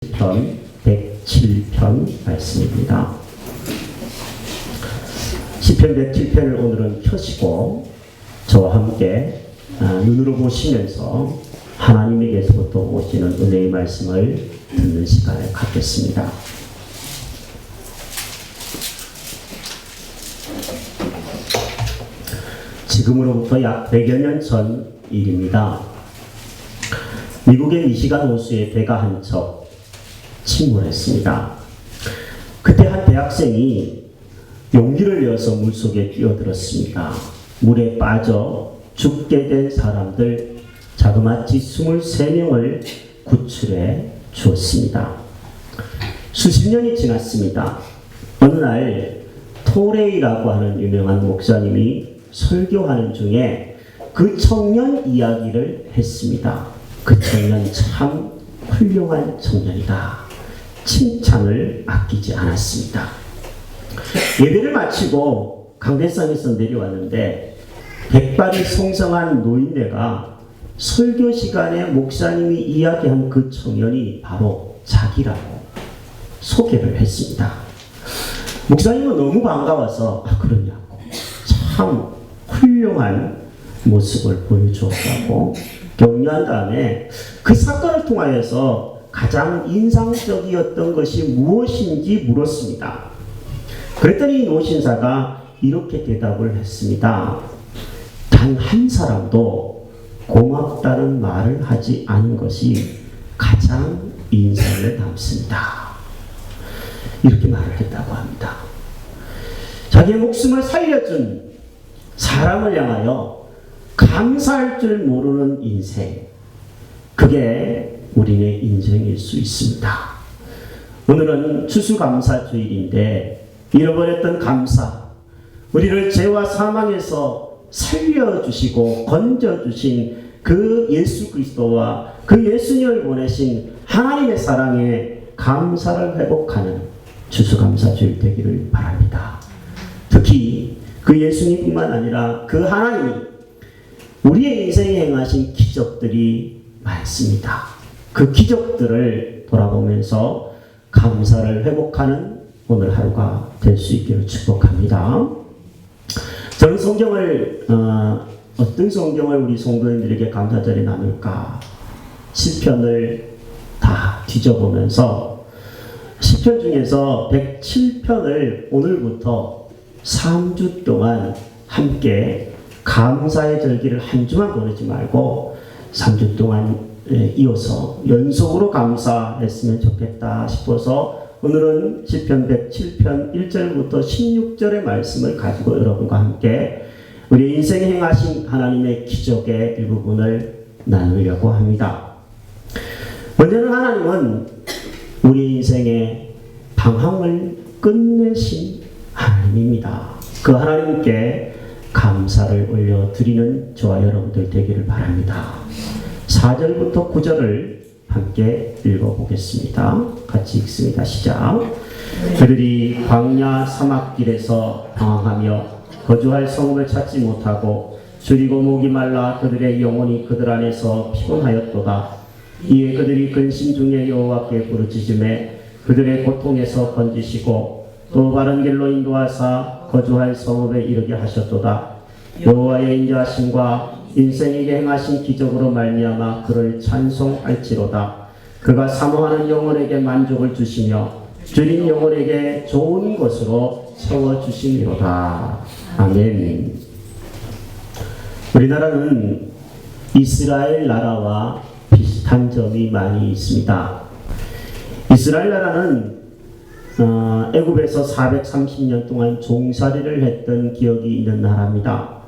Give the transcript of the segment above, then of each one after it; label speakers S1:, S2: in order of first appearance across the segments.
S1: 편 107편 말씀입니다. 시편 107편을 오늘은 펴시고 저와 함께 눈으로 보시면서 하나님에게서부터 오시는 은혜의 말씀을 듣는 시간을 갖겠습니다. 지금으로부터 약 100여 년 전 일입니다. 미국의 미시간 호수에 배가 한 척 침몰했습니다. 그때 한 대학생이 용기를 내어서 물속에 뛰어들었습니다. 물에 빠져 죽게 된 사람들 자그마치 23명을 구출해 주었습니다. 수십 년이 지났습니다. 어느 날 토레이라고 하는 유명한 목사님이 설교하는 중에 그 청년 이야기를 했습니다. 그 청년 참 훌륭한 청년이다. 칭찬을 아끼지 않았습니다. 예배를 마치고 강대상에서 내려왔는데 백발이 송성한 노인네가 설교 시간에 목사님이 이야기한 그 청년이 바로 자기라고 소개를 했습니다. 목사님은 너무 반가워서 그러냐고 참 훌륭한 모습을 보여주었다고 격려한 다음에 그 사건을 통하여서 가장 인상적이었던 것이 무엇인지 물었습니다. 그랬더니 노신사가 이렇게 대답을 했습니다. 단 한 사람도 고맙다는 말을 하지 않은 것이 가장 인상에 남습니다. 이렇게 말을 했다고 합니다. 자기의 목숨을 살려준 사람을 향하여 감사할 줄 모르는 인생, 그게 우리의 인생일 수 있습니다. 오늘은 추수감사주일인데 잃어버렸던 감사, 우리를 죄와 사망에서 살려주시고 건져주신 그 예수 그리스도와 그 예수님을 보내신 하나님의 사랑에 감사를 회복하는 추수감사주일 되기를 바랍니다. 특히 그 예수님뿐만 아니라 그 하나님이 우리의 인생에 행하신 기적들이 많습니다. 그 기적들을 돌아보면서 감사를 회복하는 오늘 하루가 될 수 있기를 축복합니다. 저는 성경을 어떤 성경을 우리 성도님들에게 감사절에 나눌까? 시편을 다 뒤져보면서 시편 중에서 107편을 오늘부터 3주 동안 함께 감사의 절기를 한 주만 보내지 말고 3주 동안 이어서 연속으로 감사했으면 좋겠다 싶어서 오늘은 시편 107편 1절부터 16절의 말씀을 가지고 여러분과 함께 우리 인생에 행하신 하나님의 기적의 일부분을 나누려고 합니다. 먼저는 하나님은 우리 인생의 방황을 끝내신 하나님입니다. 그 하나님께 감사를 올려드리는 저와 여러분들 되기를 바랍니다. 4절부터 9절을 함께 읽어보겠습니다. 같이 읽습니다. 시작. 그들이 광야 사막길에서 방황하며 거주할 성읍을 찾지 못하고 줄이고 목이 말라 그들의 영혼이 그들 안에서 피곤하였도다. 이에 그들이 근심 중에 여호와께 부르짖음에 그들의 고통에서 건지시고 또 바른 길로 인도하사 거주할 성읍에 이르게 하셨도다. 여호와의 인자하심과 인생에게 행하신 기적으로 말미암아 그를 찬송할지로다. 그가 사모하는 영혼에게 만족을 주시며 줄인 영혼에게 좋은 것으로 채워주시미로다. 아멘. 우리나라는 이스라엘 나라와 비슷한 점이 많이 있습니다. 이스라엘 나라는 애굽에서 430년 동안 종살이를 했던 기억이 있는 나라입니다.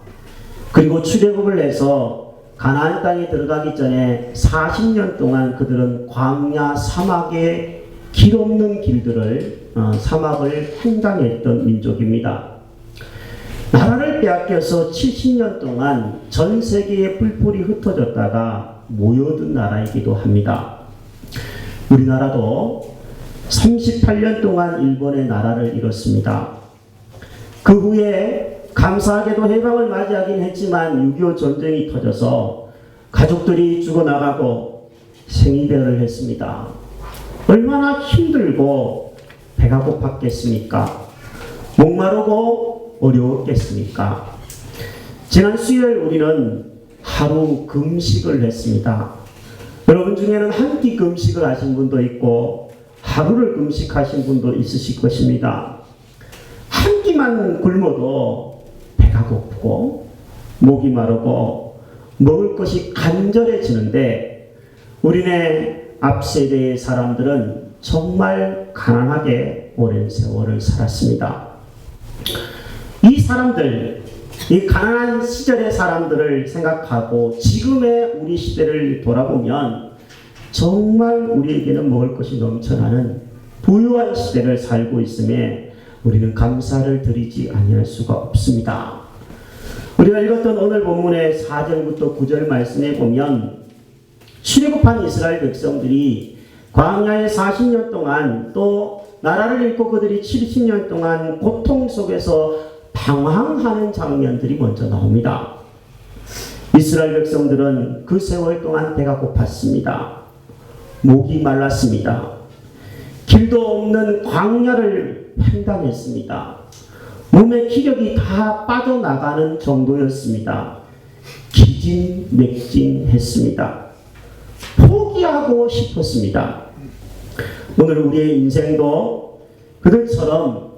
S1: 그리고 출애굽을 해서 가나안 땅에 들어가기 전에 40년 동안 그들은 광야 사막의 길 없는 길들을 사막을 횡단했던 민족입니다. 나라를 빼앗겨서 70년 동안 전 세계에 뿔뿔이 흩어졌다가 모여든 나라이기도 합니다. 우리나라도 38년 동안 일본의 나라를 잃었습니다. 그 후에 감사하게도 해방을 맞이하긴 했지만 6.25 전쟁이 터져서 가족들이 죽어나가고 생이별을 했습니다. 얼마나 힘들고 배가 고팠겠습니까? 목마르고 어려웠겠습니까? 지난 수요일 우리는 하루 금식을 했습니다. 여러분 중에는 한 끼 금식을 하신 분도 있고 하루를 금식하신 분도 있으실 것입니다. 한 끼만 굶어도 배가 고프고 목이 마르고 먹을 것이 간절해지는데 우리네 앞세대의 사람들은 정말 가난하게 오랜 세월을 살았습니다. 이 사람들, 이 가난한 시절의 사람들을 생각하고 지금의 우리 시대를 돌아보면 정말 우리에게는 먹을 것이 넘쳐나는 부유한 시대를 살고 있음에 우리는 감사를 드리지 아니할 수가 없습니다. 우리가 읽었던 오늘 본문의 4절부터 9절 말씀에 보면 출애굽한 이스라엘 백성들이 광야에 40년 동안 또 나라를 잃고 그들이 70년 동안 고통 속에서 방황하는 장면들이 먼저 나옵니다. 이스라엘 백성들은 그 세월 동안 배가 고팠습니다. 목이 말랐습니다. 길도 없는 광야를 횡단했습니다. 몸의 기력이 다 빠져나가는 정도였습니다. 기진맥진했습니다. 포기하고 싶었습니다. 오늘 우리의 인생도 그들처럼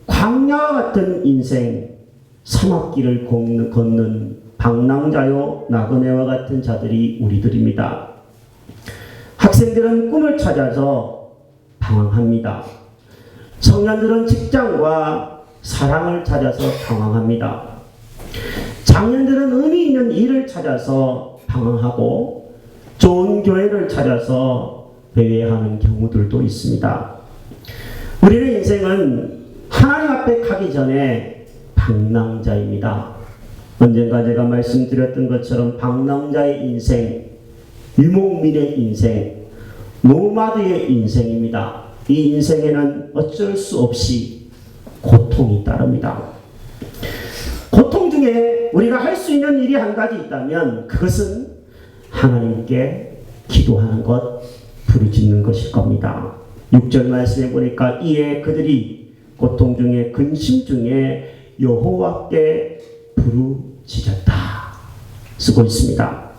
S1: 광야와 같은 인생, 사막길을 걷는 방랑자요 나그네와 같은 자들이 우리들입니다. 학생들은 꿈을 찾아서 방황합니다. 청년들은 직장과 사랑을 찾아서 방황합니다. 장년들은 의미 있는 일을 찾아서 방황하고 좋은 교회를 찾아서 배회하는 경우들도 있습니다. 우리의 인생은 하나님 앞에 가기 전에 방랑자입니다. 언젠가 제가 말씀드렸던 것처럼 방랑자의 인생, 유목민의 인생, 노마드의 인생입니다. 이 인생에는 어쩔 수 없이 고통이 따릅니다. 고통 중에 우리가 할 수 있는 일이 한 가지 있다면 그것은 하나님께 기도하는 것, 부르짖는 것일 겁니다. 6절 말씀에 보니까 이에 그들이 고통 중에 근심 중에 여호와께 부르짖었다 쓰고 있습니다.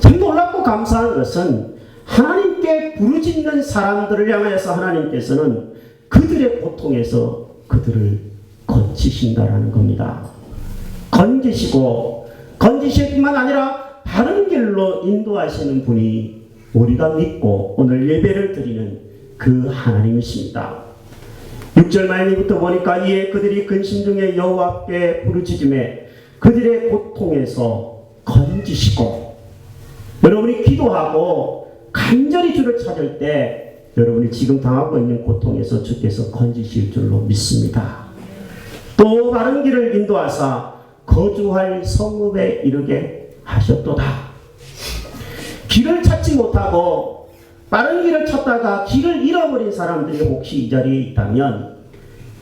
S1: 참 놀랍고 감사한 것은 하나님께 부르짖는 사람들을 향해서 하나님께서는 그들의 고통에서 그들을 건지신다라는 겁니다. 건지실 뿐만 아니라 바른 길로 인도하시는 분이 우리가 믿고 오늘 예배를 드리는 그 하나님이십니다. 6절 말미부터 보니까 이에 그들이 근심 중에 여호와께 부르짖음에 그들의 고통에서 건지시고, 여러분이 기도하고 간절히 주를 찾을 때 여러분이 지금 당하고 있는 고통에서 주께서 건지실 줄로 믿습니다. 또 바른 길을 인도하사 거주할 성읍에 이르게 하셨도다. 길을 찾지 못하고 빠른 길을 찾다가 길을 잃어버린 사람들이 혹시 이 자리에 있다면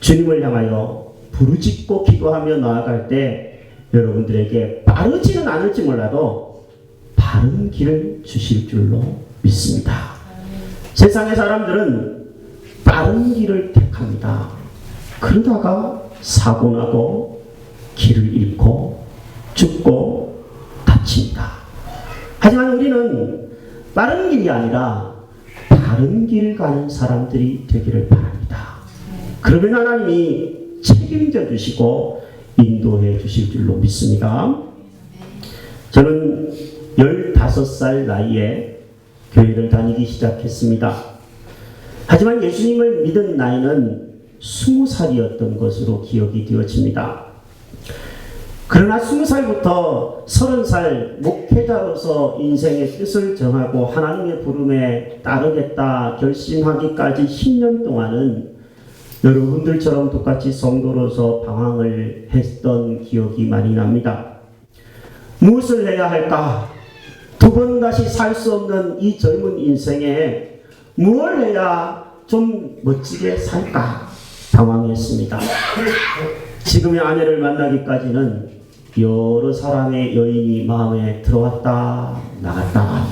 S1: 주님을 향하여 부르짖고 기도하며 나아갈 때 여러분들에게 빠르지는 않을지 몰라도 바른 길을 주실 줄로 믿습니다. 세상의 사람들은 빠른 길을 택합니다. 그러다가 사고나고 길을 잃고 죽고 다칩니다. 하지만 우리는 빠른 길이 아니라 바른 길 가는 사람들이 되기를 바랍니다. 그러면 하나님이 책임져 주시고 인도해 주실 줄로 믿습니다. 저는 15살 나이에 교회를 다니기 시작했습니다. 하지만 예수님을 믿은 나이는 20살이었던 것으로 기억이 되어집니다. 그러나 20살부터 30살 목회자로서 인생의 뜻을 정하고 하나님의 부름에 따르겠다 결심하기까지 10년 동안은 여러분들처럼 똑같이 성도로서 방황을 했던 기억이 많이 납니다. 무엇을 해야 할까? 두 번 다시 살 수 없는 이 젊은 인생에 무엇을 해야 좀 멋지게 살까? 방황했습니다. 지금의 아내를 만나기까지는 여러 사람의 여인이 마음에 들어왔다 나갔다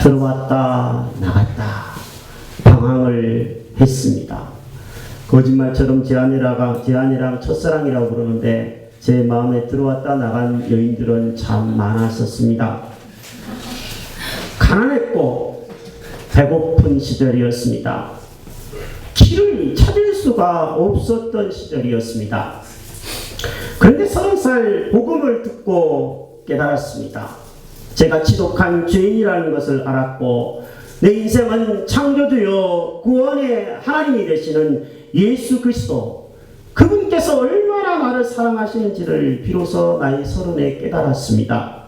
S1: 들어왔다 나갔다 방황을 했습니다. 거짓말처럼 제 아내랑 첫사랑이라고 그러는데 제 마음에 들어왔다 나간 여인들은 참 많았었습니다. 가난했고 배고픈 시절이었습니다. 길을 찾을 수가 없었던 시절이었습니다. 그런데 30살 복음을 듣고 깨달았습니다. 제가 지독한 죄인이라는 것을 알았고 내 인생은 창조주요 구원의 하나님이 되시는 예수 그리스도 그분께서 얼마나 나를 사랑하시는지를 비로소 나이 30에 깨달았습니다.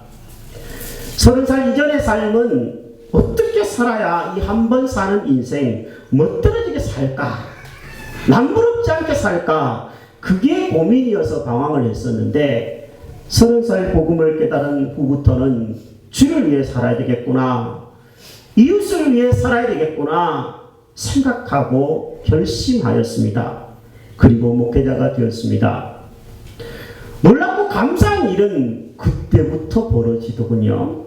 S1: 30살 이전의 삶은 어떻게 살아야 이 한 번 사는 인생 멋들어지게 살까? 남부럽지 않게 살까? 그게 고민이어서 방황을 했었는데 30살 복음을 깨달은 후부터는 주를 위해 살아야 되겠구나, 이웃을 위해 살아야 되겠구나 생각하고 결심하였습니다. 그리고 목회자가 되었습니다. 놀랍고 감사한 일은 그때부터 벌어지더군요.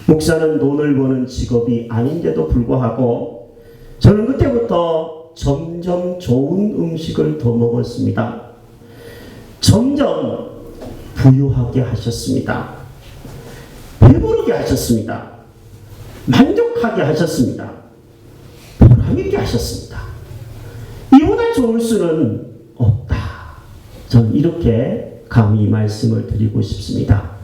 S1: 목사는 돈을 버는 직업이 아닌데도 불구하고 저는 그때부터 점점 좋은 음식을 더 먹었습니다. 점점 부유하게 하셨습니다. 배부르게 하셨습니다. 만족하게 하셨습니다. 보람있게 하셨습니다. 이보다 좋을 수는 없다. 저는 이렇게 감히 말씀을 드리고 싶습니다.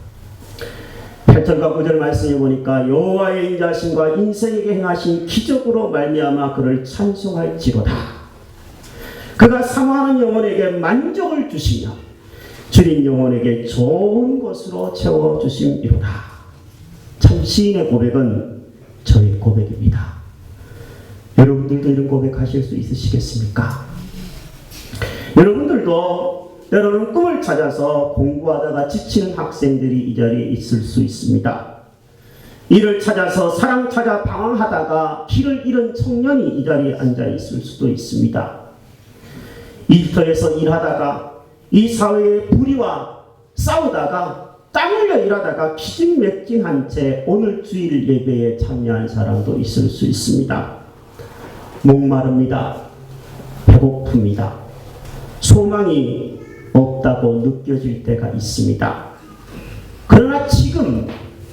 S1: 8절과 9절 말씀해 보니까 여호와의 인자하심과 인생에게 행하신 기적으로 말미암아 그를 찬송할지로다. 그가 사모하는 영혼에게 만족을 주시며 줄인 영혼에게 좋은 것으로 채워주심이로다. 참 시인의 고백은 저의 고백입니다. 여러분들도 이런 고백하실 수 있으시겠습니까? 여러분들도 때로는 꿈을 찾아서 공부하다가 지치는 학생들이 이 자리에 있을 수 있습니다. 일을 찾아서 사랑 찾아 방황하다가 길을 잃은 청년이 이 자리에 앉아 있을 수도 있습니다. 일터에서 일하다가 이 사회의 불의와 싸우다가 땀 흘려 일하다가 기진맥진한 채 오늘 주일 예배에 참여한 사람도 있을 수 있습니다. 목마릅니다. 배고픕니다. 소망이 없다고 느껴질 때가 있습니다. 그러나 지금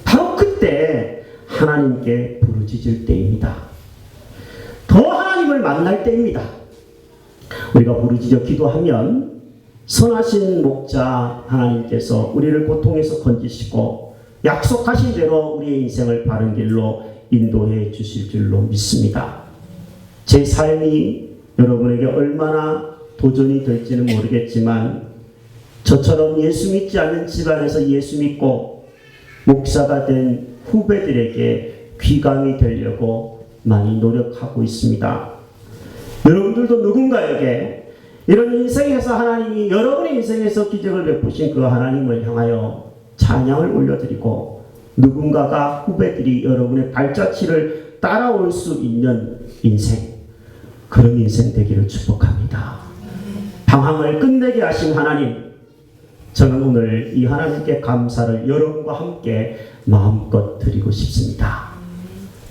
S1: 바로 그때 하나님께 부르짖을 때입니다. 더 하나님을 만날 때입니다. 우리가 부르짖어 기도하면 선하신 목자 하나님께서 우리를 고통에서 건지시고 약속하신 대로 우리의 인생을 바른 길로 인도해 주실 줄로 믿습니다. 제 삶이 여러분에게 얼마나 도전이 될지는 모르겠지만 저처럼 예수 믿지 않는 집안에서 예수 믿고 목사가 된 후배들에게 귀감이 되려고 많이 노력하고 있습니다. 여러분들도 누군가에게 이런 인생에서 하나님이 여러분의 인생에서 기적을 베푸신 그 하나님을 향하여 찬양을 올려드리고 누군가가 후배들이 여러분의 발자취를 따라올 수 있는 인생, 그런 인생 되기를 축복합니다. 방황을 끝내게 하신 하나님, 저는 오늘 이 하나님께 감사를 여러분과 함께 마음껏 드리고 싶습니다.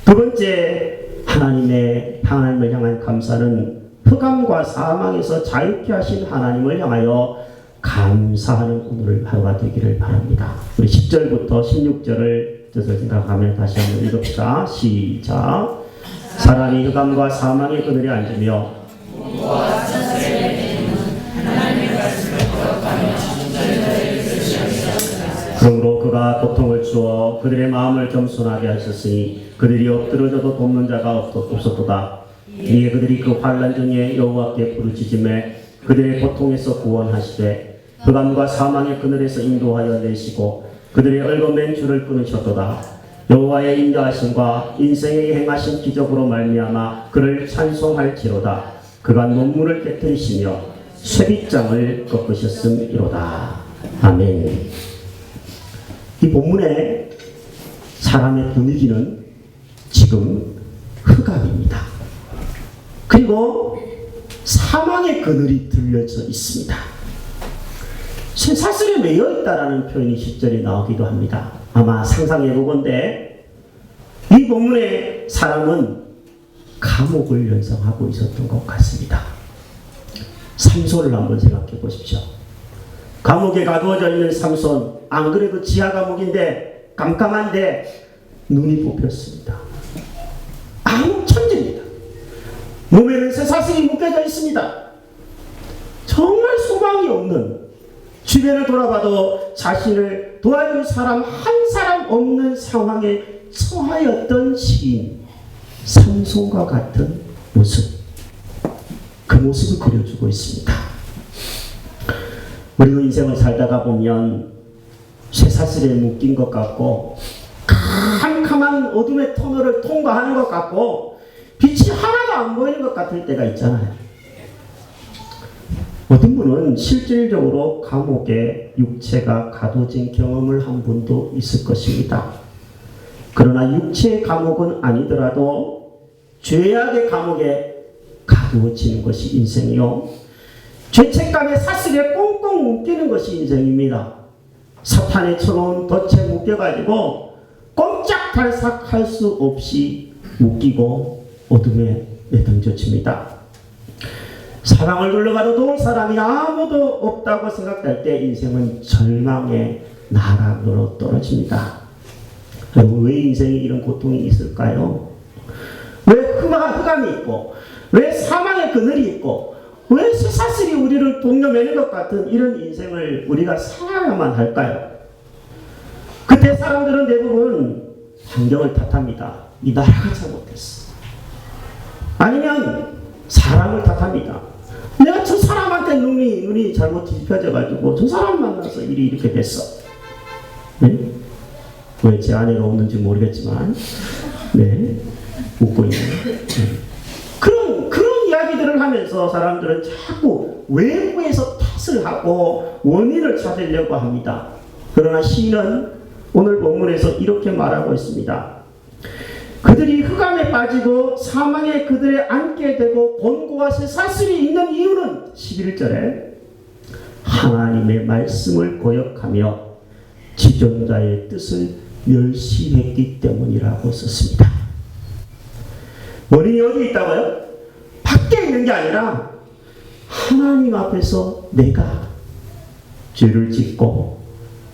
S1: 두 번째 하나님을 향한 감사는 흑암과 사망에서 자유케 하신 하나님을 향하여 감사하는 오늘 하루가 되기를 바랍니다. 우리 10절부터 16절을 뜻을 생각하며 다시 한번 읽읍시다. 시작. 사람이 흑암과 사망의 그늘에 앉으며 그러므로 그가 고통을 주어 그들의 마음을 겸손하게 하셨으니 그들이 엎드러져도 돕는 자가 없었도다. 이에 그들이 그 환난 중에 여호와께 부르짖음에 그들의 고통에서 구원하시되 흑암과 사망의 그늘에서 인도하여 내시고 그들의 얽어맨 줄을 끊으셨도다. 여호와의 인자하심과 인생에 행하신 기적으로 말미암아 그를 찬송할지로다. 그가 논문을 깨뜨리시며 쇠빗장을 꺾으셨음이로다. 아멘. 이 본문의 사람의 분위기는 지금 흑암입니다. 그리고 사망의 그늘이 들려져 있습니다. 쇠사슬에 매여 있다라는 표현이 10절에 나오기도 합니다. 아마 상상해 보건대 이 본문의 사람은 감옥을 연상하고 있었던 것 같습니다. 삼손을 한번 생각해 보십시오. 감옥에 가두어져 있는 삼손, 안 그래도 지하 감옥인데 깜깜한데 눈이 뽑혔습니다. 아무 천재입니다. 몸에는 쇠사슬이 묶여져 있습니다. 정말 소망이 없는, 주변을 돌아봐도 자신을 도와줄 사람 한 사람 없는 상황에 처하였던 시인 삼손과 같은 모습, 그 모습을 그려주고 있습니다. 우리도 인생을 살다가 보면 쇠사슬에 묶인 것 같고 캄캄한 어둠의 터널을 통과하는 것 같고 빛이 하나도 안 보이는 것 같을 때가 있잖아요. 어떤 분은 실질적으로 감옥에 육체가 가둬진 경험을 한 분도 있을 것입니다. 그러나 육체의 감옥은 아니더라도 죄악의 감옥에 가두어지는 것이 인생이요, 죄책감의 사슬에 꽁꽁 묶이는 것이 인생입니다. 사탄에 쳐놓은 덫에 묶여가지고 꼼짝달싹할 수 없이 묶이고 어둠에 내던져집니다. 사방을 둘러봐도 도울 사람이 아무도 없다고 생각할 때 인생은 절망의 나락으로 떨어집니다. 왜 인생에 이런 고통이 있을까요? 왜 흑암이 있고, 왜 사망의 그늘이 있고, 왜 쇠사슬이 우리를 동여매는 것 같은 이런 인생을 우리가 살아야만 할까요? 그때 사람들은 대부분 환경을 탓합니다. 이 나라가 잘못했어. 아니면 사람을 탓합니다. 내가 저 사람한테 눈이 잘못 뒤집혀져가지고 저 사람 만나서 일이 이렇게 됐어. 네? 왜 제 아내가 없는지 모르겠지만, 네, 웃고 있네요. 네. 그런 이야기들을 하면서 사람들은 자꾸 외부에서 탓을 하고 원인을 찾으려고 합니다. 그러나 시인은 오늘 본문에서 이렇게 말하고 있습니다. 그들이 흑암에 빠지고 사망의 그들에 앉게 되고 곤고와 쇠사슬이 있는 이유는 11절에 하나님의 말씀을 거역하며 지존자의 뜻을 멸시했기 때문이라고 썼습니다. 원인이 어디 있다고요? 밖에 있는 게 아니라 하나님 앞에서 내가 죄를 짓고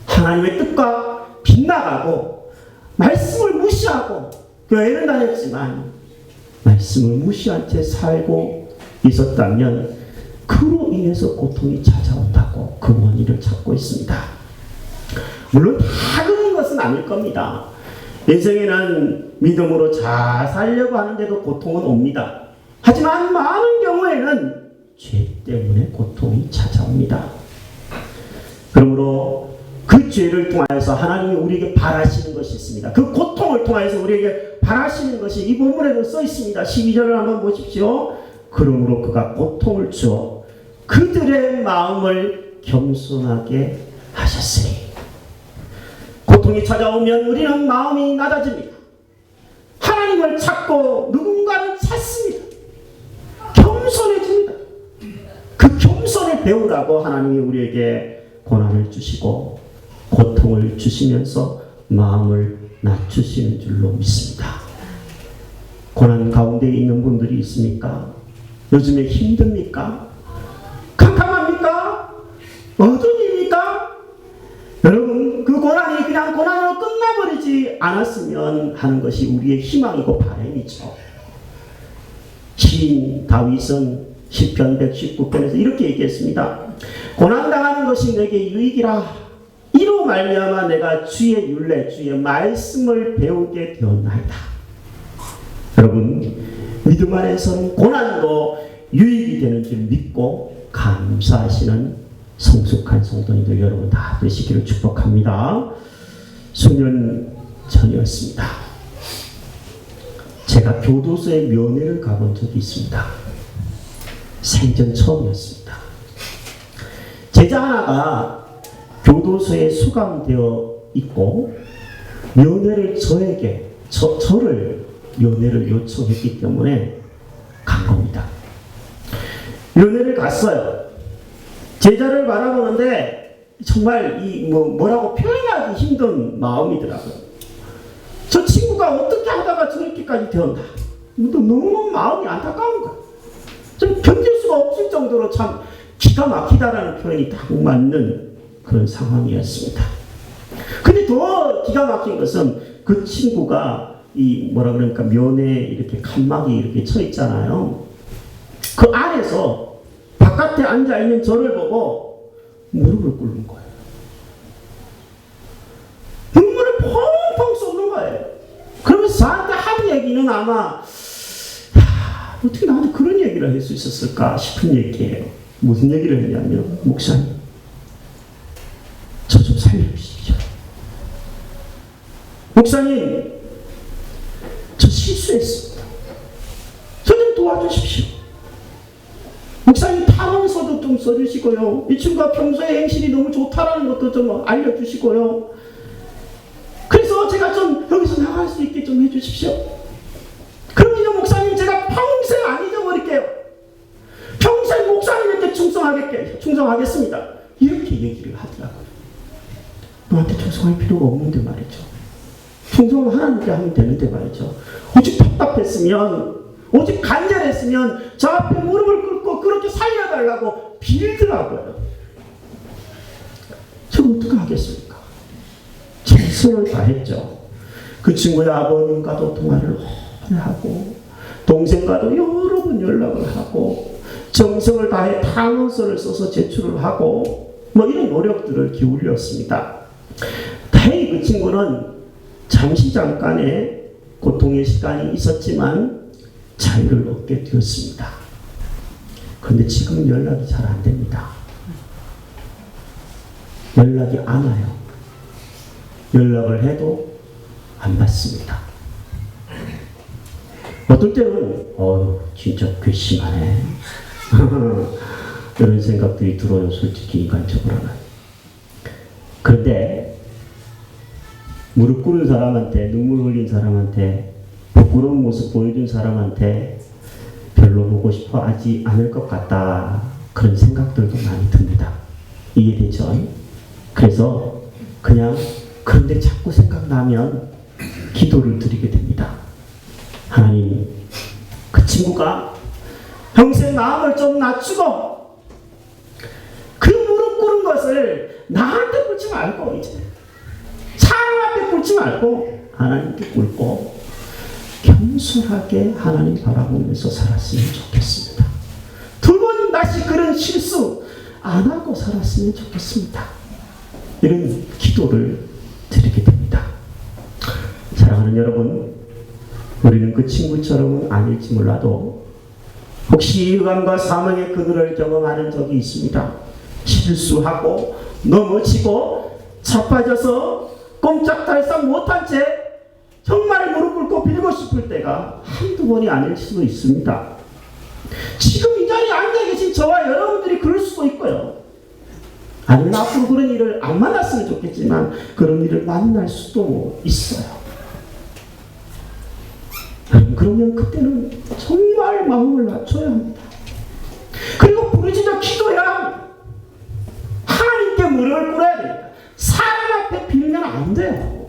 S1: 하나님의 뜻과 빗나가고 말씀을 무시하고 교회는 다녔지만 말씀을 무시한 채 살고 있었다면 그로 인해서 고통이 찾아온다고 그 원인을 찾고 있습니다. 물론 다 그런 것은 아닐 겁니다. 인생에는 믿음으로 잘 살려고 하는데도 고통은 옵니다. 하지만 많은 경우에는 죄 때문에 고통이 찾아옵니다. 그러므로 그 죄를 통하여서 하나님이 우리에게 바라시는 것이 있습니다. 그 고통을 통하여서 우리에게 바라시는 것이 이 본문에도 써 있습니다. 12절을 한번 보십시오. 그러므로 그가 고통을 주어 그들의 마음을 겸손하게 하셨으니. 고통이 찾아오면 우리는 마음이 낮아집니다. 하나님을 찾고 누군가를 찾습니다. 겸손해집니다. 그 겸손을 배우라고 하나님이 우리에게 고난을 주시고 고통을 주시면서 마음을 낮추시는 줄로 믿습니다. 고난 가운데 있는 분들이 있습니까? 요즘에 힘듭니까? 캄캄합니까? 어둠입니까? 여러분, 그 고난이 그냥 고난으로 끝나버리지 않았으면 하는 것이 우리의 희망이고 바람이죠. 시인 다윗은 시편 119편에서 이렇게 얘기했습니다. 고난당하는 것이 내게 유익이라. 이로 말미암아 내가 주의 율례, 주의 말씀을 배우게 되었나이다. 여러분, 믿음 안에서는 고난도 유익이 되는 줄 믿고 감사하시는 성숙한 성도님들 여러분 다 되시기를 축복합니다. 수년 전이었습니다. 제가 교도소에 면회를 가본 적이 있습니다. 생전 처음이었습니다. 제자 하나가 교도소에 수감되어 있고 면회를 저를 면회를 요청했기 때문에 간 겁니다. 면회를 갔어요. 제자를 바라보는데 정말 뭐라고 표현하기 힘든 마음이더라고요. 저 친구가 어떻게 하다가 저렇게까지 되었나? 너무 마음이 안타까운 거예요. 좀 견딜 수가 없을 정도로 참 기가 막히다라는 표현이 딱 맞는 그런 상황이었습니다. 근데 더 기가 막힌 것은 그 친구가 이 뭐라 그러니까 면에 이렇게 칸막이 이렇게 쳐 있잖아요. 그 안에서 바깥에 앉아 있는 저를 보고 무릎을 꿇는 거예요. 눈물을 펑펑 쏟는 거예요. 그러면서 저한테 한 얘기는 아마 어떻게 나한테 그런 얘기를 할 수 있었을까 싶은 얘기예요. 무슨 얘기를 했냐면, 목사님, 저 좀 살려주십시오. 목사님, 저 실수했습니다. 저 좀 도와주십시오. 목사님, 탄원서도 좀 써주시고요. 이 친구가 평소에 행실이 너무 좋다라는 것도 좀 알려주시고요. 그래서 제가 좀 여기서 나갈 수 있게 좀 해주십시오. 그럼요, 목사님, 제가 평생 안 잊어버릴게요. 평생 목사님께 충성하겠습니다. 이렇게 얘기를 하더라고요. 너한테 충성할 필요가 없는데 말이죠. 충성을 하나님께 하면 되는데 말이죠. 오직 답답했으면, 오직 간절했으면 저 앞에 무릎을 꿇고 그렇게 살려달라고 빌더라고요. 저는 어떻게 하겠습니까? 최선을 다했죠. 그 친구의 아버님과도 통화를 하고 동생과도 여러 번 연락을 하고 정성을 다해 탄원서를 써서 제출을 하고 뭐 이런 노력들을 기울였습니다. 다행히 그 친구는 잠깐의 고통의 시간이 있었지만 자유를 얻게 되었습니다. 그런데 지금 연락이 잘 안 됩니다. 연락이 안 와요. 연락을 해도 안 받습니다. 어떨 때는 진짜 괘씸하네 이런 생각들이 들어요. 솔직히 인간적으로는. 그런데 무릎 꿇은 사람한테, 눈물 흘린 사람한테, 부끄러운 모습 보여준 사람한테 별로 보고 싶어 하지 않을 것 같다, 그런 생각들도 많이 듭니다. 이해되죠? 그래서 그냥 그런데 자꾸 생각나면 기도를 드리게 됩니다. 하나님, 그 친구가 평생 마음을 좀 낮추고 그 무릎 꿇은 것을 나한테 꿇지 말고 이제 사람 앞에 꿇지 말고 하나님께 꿇고 겸손하게 하나님 바라보면서 살았으면 좋겠습니다. 두 번 다시 그런 실수 안 하고 살았으면 좋겠습니다. 이런 기도를 드리게 됩니다. 사랑하는 여러분, 우리는 그 친구처럼은 아닐지 몰라도 혹시 유감과 사망의 그늘을 경험하는 적이 있습니다. 실수하고 넘어지고 자빠져서 꼼짝달싹 못한 채 정말 무릎 꿇고 빌고 싶을 때가 한두 번이 아닐 수도 있습니다. 지금 이 자리에 앉아 계신 저와 여러분들이 그럴 수도 있고요. 아니면 앞으로 그런 일을 안 만났으면 좋겠지만 그런 일을 만날 수도 있어요. 그러면 그때는 정말 마음을 낮춰야 합니다. 그리고 부르짖어 기도해야 합니다. 하나님께 무릎을 꿇어야 됩니다. 사람 앞에 빌면 안 돼요.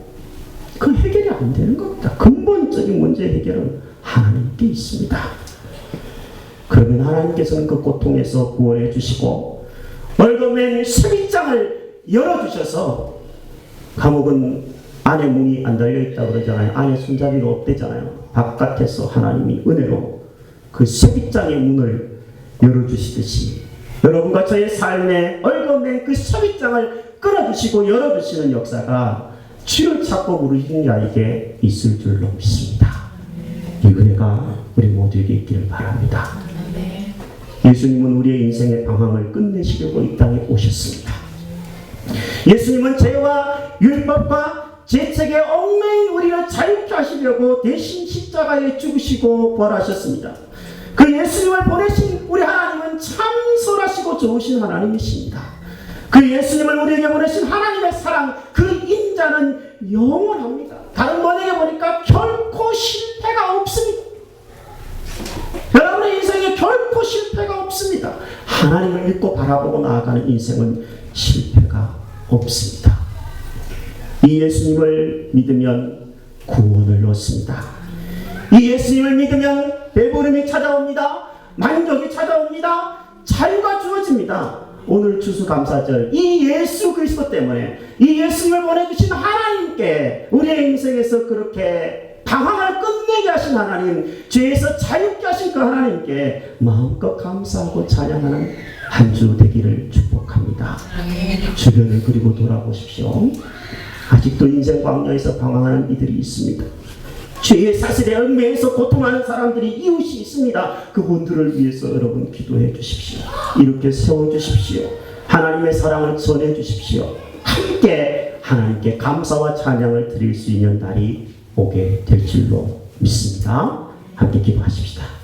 S1: 그 해결이 안 되는 겁니다. 근본적인 문제의 해결은 하나님께 있습니다. 그러면 하나님께서는 그 고통에서 구원해 주시고 월급맨 쇠빗장을 열어주셔서, 감옥은 안에 문이 안 달려있다고 그러잖아요. 안에 손잡이가 없대잖아요. 바깥에서 하나님이 은혜로 그 쇠빗장의 문을 열어주시듯이 여러분과 저의 삶에 얽어맨 그 쇠빗장을 끌어주시고 열어주시는 역사가 주를 찾고 부르시는 자에게 있을 줄로 믿습니다. 이 은혜가 우리 모두에게 있기를 바랍니다. 예수님은 우리의 인생의 방황을 끝내시려고 이 땅에 오셨습니다. 예수님은 죄와 율법과 죄책에 얽매인 우리를 자유케 하시려고 대신 십자가에 죽으시고 부활하셨습니다. 그 예수님을 보내신 우리 하나님은 참 선하시고 좋으신 하나님이십니다. 그 예수님을 우리에게 보내신 하나님의 사랑, 그 인자는 영원합니다. 다른 번역에 보니까 결코 실패가 없습니다. 여러분의 인생에 결코 실패가 없습니다. 하나님을 믿고 바라보고 나아가는 인생은 실패가 없습니다. 이 예수님을 믿으면 구원을 얻습니다. 이 예수님을 믿으면 배부름이 찾아옵니다. 만족이 찾아옵니다. 자유가 주어집니다. 오늘 추수감사절 이 예수 그리스도 때문에 이 예수님을 보내주신 하나님께 우리의 인생에서 그렇게 방황을 끝내게 하신 하나님, 죄에서 자유케 하신 그 하나님께 마음껏 감사하고 찬양하는 한 주 되기를 축복합니다. 주변을 그리고 돌아보십시오. 아직도 인생 광야에서 방황하는 이들이 있습니다. 죄의 사슬에 얽매여서 고통하는 사람들이 이웃이 있습니다. 그분들을 위해서 여러분 기도해 주십시오. 이렇게 세워주십시오. 하나님의 사랑을 전해 주십시오. 함께 하나님께 감사와 찬양을 드릴 수 있는 날이 오게 될 줄로 믿습니다. 함께 기도하십시다.